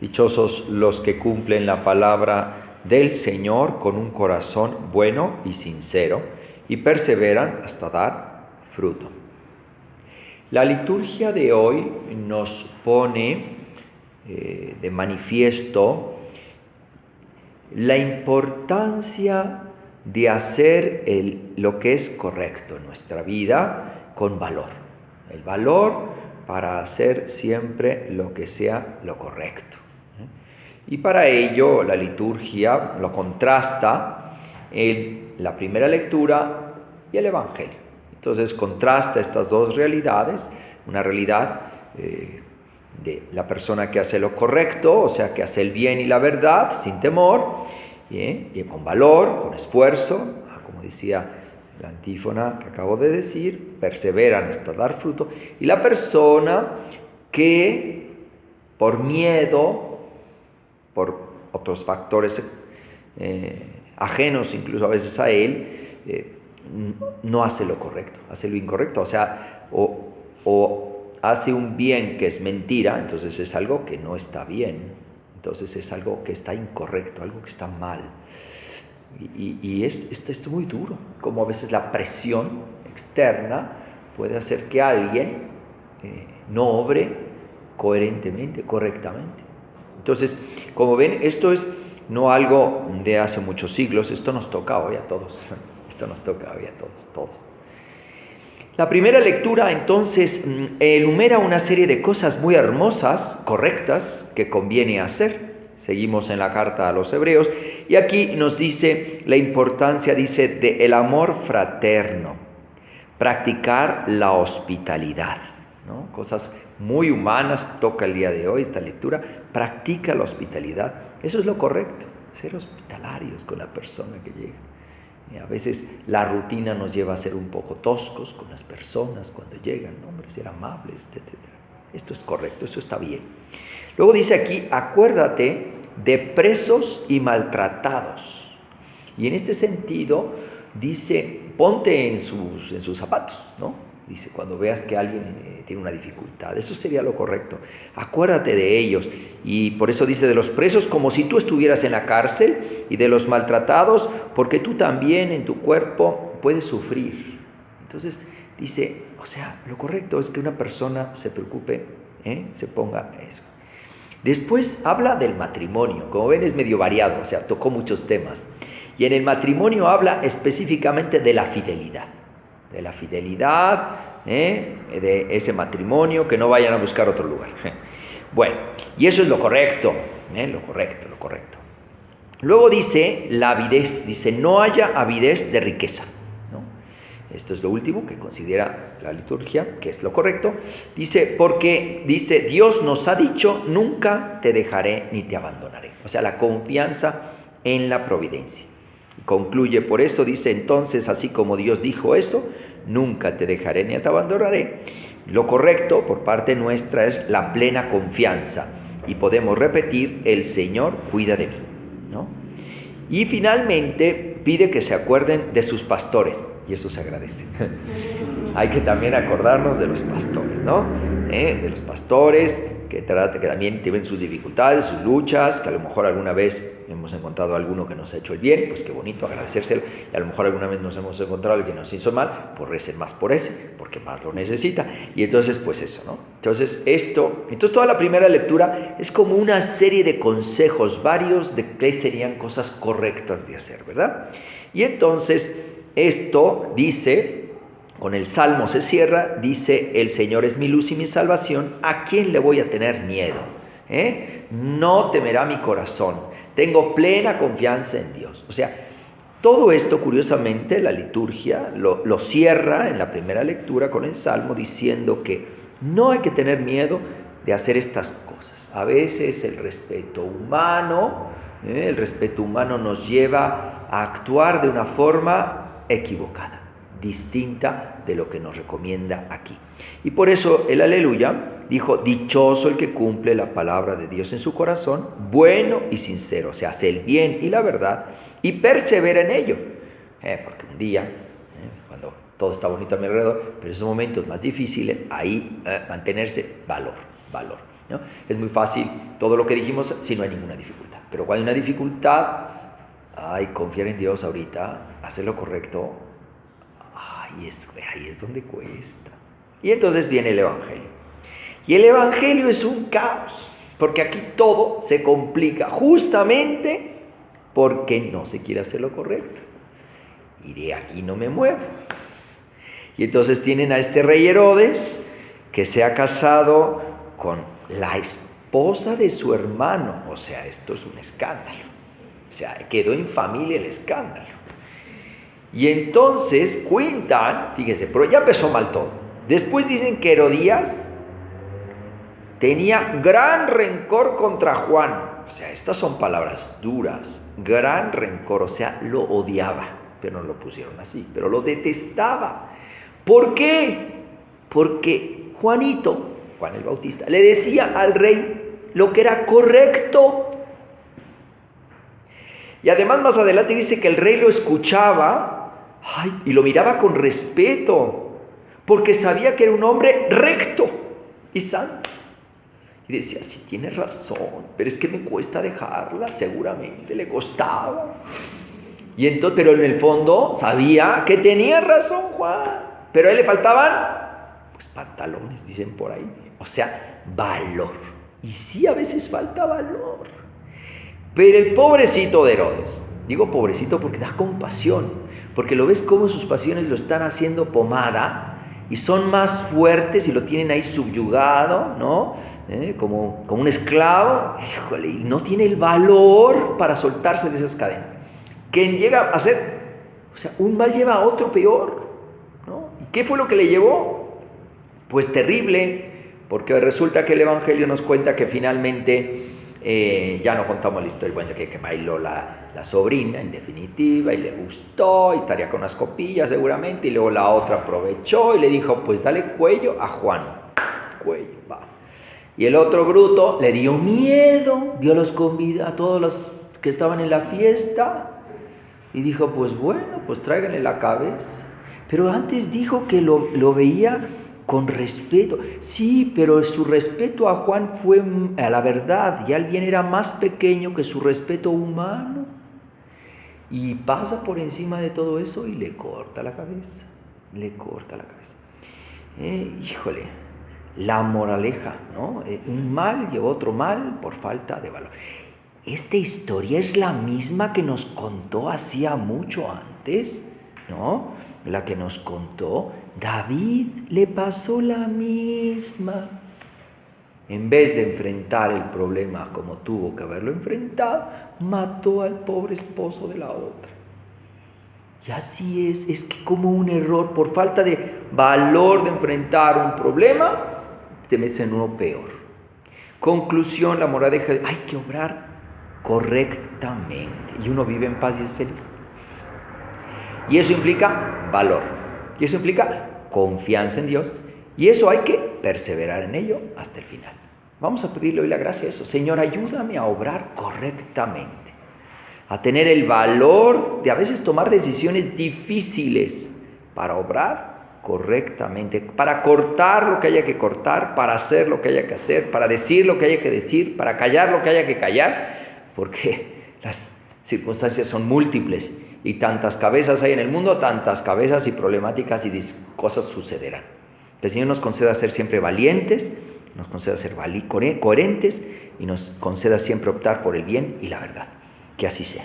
Dichosos los que cumplen la palabra del Señor con un corazón bueno y sincero y perseveran hasta dar fruto. La liturgia de hoy nos pone de manifiesto la importancia de hacer lo que es correcto en nuestra vida con valor. El valor para hacer siempre lo que sea lo correcto. Y para ello la liturgia lo contrasta en la primera lectura y el Evangelio. Entonces contrasta estas dos realidades, una realidad de la persona que hace lo correcto, o sea, que hace el bien y la verdad sin temor, y con valor, con esfuerzo, como decía la antífona que acabo de decir, perseveran hasta dar fruto, y la persona que por miedo, por otros factores ajenos incluso a veces a él, no hace lo correcto, hace lo incorrecto, o sea, o hace un bien que es mentira, entonces es algo que no está bien, entonces es algo que está incorrecto, algo que está mal. Y esto es muy duro, como a veces la presión externa puede hacer que alguien no obre coherentemente, correctamente. Entonces, como ven, esto es no algo de hace muchos siglos, esto nos toca hoy a todos, esto nos toca hoy a todos. La primera lectura entonces enumera una serie de cosas muy hermosas, correctas, que conviene hacer. Seguimos en la carta a los Hebreos y aquí nos dice la importancia, dice, del amor fraterno, practicar la hospitalidad, ¿no? Cosas muy humanas toca el día de hoy esta lectura, practica la hospitalidad, eso es lo correcto, ser hospitalarios con la persona que llega. Y a veces la rutina nos lleva a ser un poco toscos con las personas cuando llegan, ¿no? Hombre, ser amables, etc. Esto es correcto, eso está bien. Luego dice aquí, acuérdate de presos y maltratados. Y en este sentido dice, ponte en sus zapatos, ¿no? Dice, cuando veas que alguien tiene una dificultad, eso sería lo correcto. Acuérdate de ellos. Y por eso dice de los presos como si tú estuvieras en la cárcel, y de los maltratados porque tú también en tu cuerpo puedes sufrir. Entonces dice, o sea, lo correcto es que una persona se preocupe, se ponga eso. Después habla del matrimonio. Como ven, es medio variado, o sea, tocó muchos temas. Y en el matrimonio habla específicamente de la fidelidad. De la fidelidad, de ese matrimonio, que no vayan a buscar otro lugar. Bueno, y eso es lo correcto, lo correcto. Luego dice la avidez, dice no haya avidez de riqueza, ¿no? Esto es lo último que considera la liturgia, que es lo correcto. Dice, porque dice, Dios nos ha dicho, nunca te dejaré ni te abandonaré. O sea, la confianza en la providencia. Concluye por eso, dice, entonces, así como Dios dijo eso, nunca te dejaré ni te abandonaré. Lo correcto por parte nuestra es la plena confianza. Y podemos repetir, el Señor cuida de mí, ¿no? Y finalmente pide que se acuerden de sus pastores, y eso se agradece. Hay que también acordarnos de los pastores, ¿no? De los pastores que también tienen sus dificultades, sus luchas, que a lo mejor alguna vez hemos encontrado a alguno que nos ha hecho el bien, pues qué bonito agradecérselo, y a lo mejor alguna vez nos hemos encontrado a alguien que nos hizo mal, pues recen más por ese, porque más lo necesita, y entonces pues eso, ¿no? Entonces toda la primera lectura es como una serie de consejos varios de qué serían cosas correctas de hacer, ¿verdad? Y entonces esto dice, con el Salmo se cierra, dice, el Señor es mi luz y mi salvación, ¿a quién le voy a tener miedo? No temerá mi corazón, tengo plena confianza en Dios. O sea, todo esto, curiosamente, la liturgia lo cierra en la primera lectura con el Salmo diciendo que no hay que tener miedo de hacer estas cosas. A veces el respeto humano nos lleva a actuar de una forma equivocada, distinta de lo que nos recomienda aquí. Y por eso el aleluya dijo, dichoso el que cumple la palabra de Dios en su corazón, bueno y sincero, o sea, hace el bien y la verdad y persevera en ello. Porque un día, cuando todo está bonito a mi alrededor, pero en esos momentos más difíciles, ahí mantenerse valor. ¿no? Es muy fácil todo lo que dijimos si no hay ninguna dificultad. Pero cuando hay una dificultad, confiar en Dios ahorita, hacer lo correcto, ahí es donde cuesta. Y entonces viene el Evangelio. Y el Evangelio es un caos, porque aquí todo se complica justamente porque no se quiere hacer lo correcto. Y de aquí no me muevo. Y entonces tienen a este rey Herodes, que se ha casado con la esposa de su hermano. O sea, esto es un escándalo. O sea, quedó en familia el escándalo. Y entonces cuentan, fíjense, pero ya empezó mal todo. Después dicen que Herodías tenía gran rencor contra Juan. O sea, estas son palabras duras. Gran rencor, o sea, lo odiaba. Pero no lo pusieron así, pero lo detestaba. ¿Por qué? Porque Juan el Bautista, le decía al rey lo que era correcto. Y además más adelante dice que el rey lo escuchaba y lo miraba con respeto, porque sabía que era un hombre recto y santo. Y decía, sí, tienes razón, pero es que me cuesta dejarla, seguramente le costaba. Y entonces, pero en el fondo sabía que tenía razón Juan, pero a él le faltaban pues pantalones, dicen por ahí, o sea, valor. Y sí, a veces falta valor. Pero el pobrecito de Herodes, digo pobrecito porque da compasión, porque lo ves como sus pasiones lo están haciendo pomada y son más fuertes y lo tienen ahí subyugado, ¿no? Como un esclavo, híjole, y no tiene el valor para soltarse de esas cadenas. Quien llega a ser, o sea, un mal lleva a otro peor, ¿no? ¿Y qué fue lo que le llevó? Pues terrible, porque resulta que el Evangelio nos cuenta que finalmente, ya no contamos la historia, bueno, que bailó la sobrina, en definitiva, y le gustó, y estaría con unas copillas seguramente, y luego la otra aprovechó y le dijo, pues dale cuello a Juan, cuello, va. Y el otro bruto le dio miedo, vio a todos los que estaban en la fiesta, y dijo, pues bueno, pues tráiganle la cabeza. Pero antes dijo que lo veía con respeto. Sí, pero su respeto a Juan fue a la verdad, y alguien era más pequeño que su respeto humano. Y pasa por encima de todo eso y le corta la cabeza. Híjole, la moraleja, ¿no? Un mal llevó otro mal por falta de valor. Esta historia es la misma que nos contó hacía mucho antes, ¿no? La que nos contó David, le pasó la misma. En vez de enfrentar el problema como tuvo que haberlo enfrentado, mató al pobre esposo de la otra. Y así es que como un error, por falta de valor de enfrentar un problema, te metes en uno peor. Conclusión, la moraleja, hay que obrar correctamente y uno vive en paz y es feliz. Y eso implica valor, y eso implica confianza en Dios, y eso hay que perseverar en ello hasta el final. Vamos a pedirle hoy la gracia a eso. Señor, ayúdame a obrar correctamente, a tener el valor de a veces tomar decisiones difíciles para obrar correctamente, para cortar lo que haya que cortar, para hacer lo que haya que hacer, para decir lo que haya que decir, para callar lo que haya que callar, porque las circunstancias son múltiples y tantas cabezas hay en el mundo, tantas cabezas y problemáticas y cosas sucederán. Que el Señor nos conceda ser siempre valientes, nos conceda ser coherentes y nos conceda siempre optar por el bien y la verdad. Que así sea.